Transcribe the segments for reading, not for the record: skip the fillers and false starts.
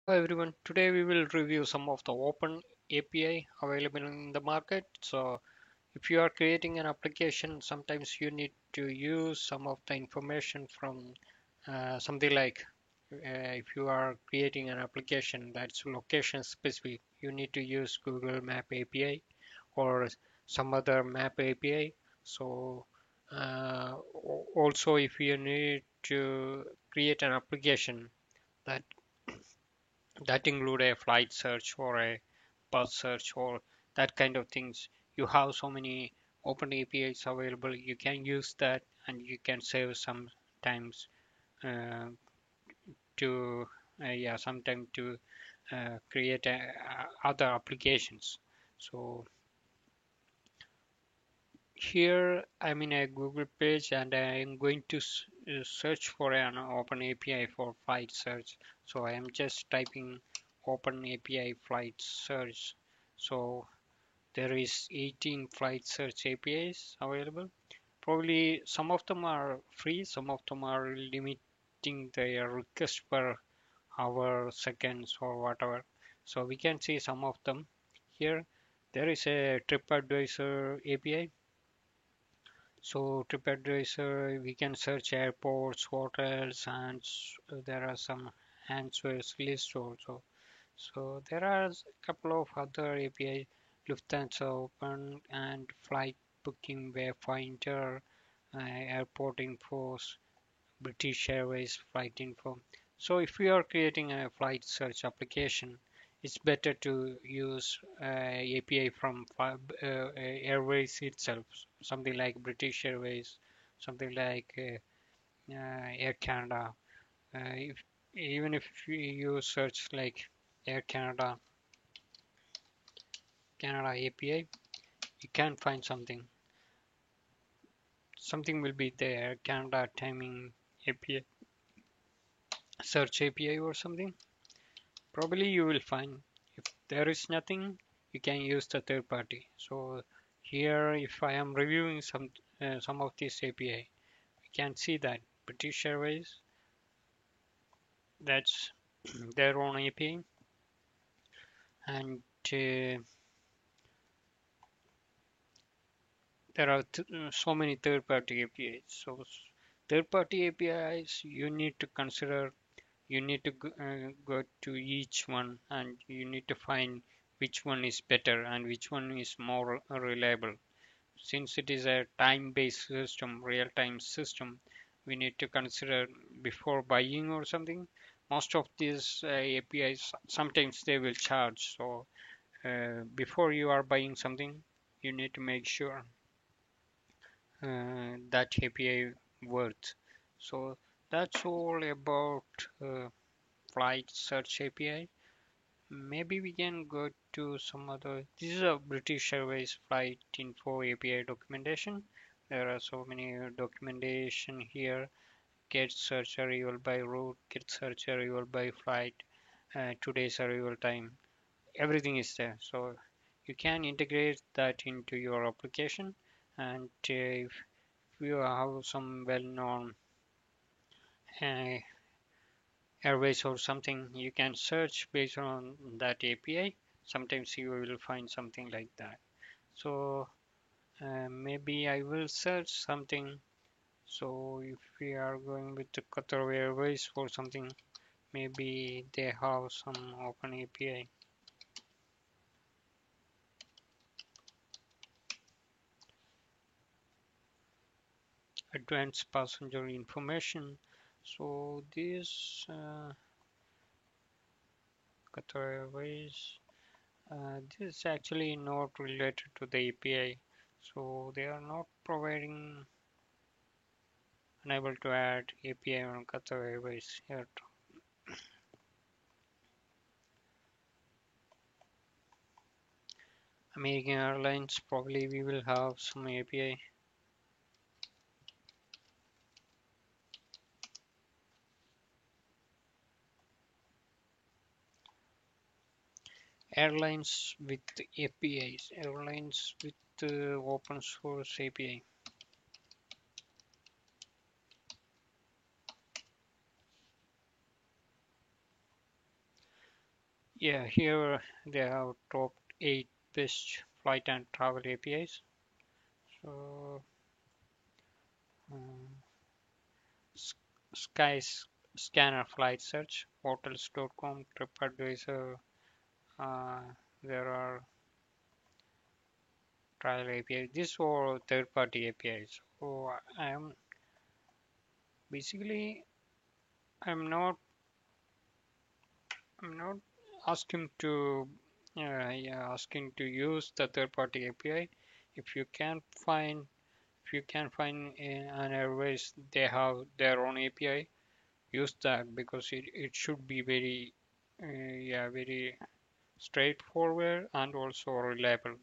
Everyone, today we will review some of the open API available in the market. So if you are creating an application, sometimes you need to use some of the information from something like if you are creating an application that's location specific, you need to use Google Map API or some other map API. So also if you need to create an application that include a flight search or a bus search or that kind of things. You have so many open APIs available. You can use that and you can save some times uh, to yeah sometime to create other applications. So here I'm in a Google page and I'm going to search for an open API for flight search. So I am just typing open API flight search. So there is 18 flight search APIs available. Probably some of them are free, some of them are limiting their request per hour, seconds, or whatever. So we can see some of them here. There is a TripAdvisor API. So TripAdvisor, we can search airports, hotels, and there are some answers list also. So there are a couple of other API, Lufthansa Open and Flight Booking Wayfinder, Airport Info, British Airways Flight Info. So if we are creating a flight search application, it's better to use API from Airways itself, something like British Airways, something like Air Canada. If, even if you search like Air Canada API, you can find something. Something will be there, Canada timing API, search API or something. Probably you will find. If there is nothing, you can use the third party. So here, if I am reviewing some of this API, we can see that British Airways, that's their own API, and there are so many third-party APIs. So third-party APIs, you need to consider. You need to go to each one, and you need to find which one is better and which one is more reliable. Since it is a time-based system, real-time system, we need to consider before buying or something. Most of these APIs sometimes they will charge. So before you are buying something, you need to make sure that API worth. So that's all about flight search API. Maybe we can go to some other. This is a British Airways flight info API documentation. There are so many documentation here. Get search arrival by route, get search arrival by flight, today's arrival time. Everything is there. So you can integrate that into your application. And if you have some well-known uh, airways or something, you can search based on that API. Sometimes you will find something like that. So maybe I will search something. So if we are going with the Qatar Airways for something, maybe they have some open API. Advanced passenger information. So this Qatar Airways, this is actually not related to the API. So they are not providing unable to add API on Qatar Airways here. American Airlines probably we will have some API. Airlines with APIs, airlines with open source API. Yeah, here they have top 8 best flight and travel APIs. So, um, S- Scanner Flight Search, Hotels.com, TripAdvisor. Uh, there are trial APIs. These are third-party APIs. So basically I'm not I'm not asking to yeah, asking to use the third-party API. If you can find if you can find an airways they have their own API, use that because it should be very yeah very straightforward and also reliable.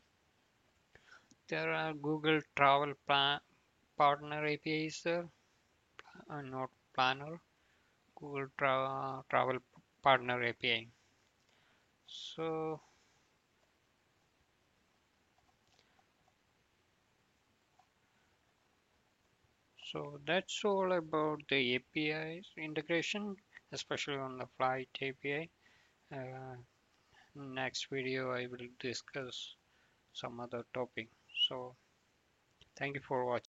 There are Google Partner APIs there, not Planner. Google Travel Partner API. So So that's all about the APIs integration, especially on the flight API. Next video I will discuss some other topic. So thank you for watching.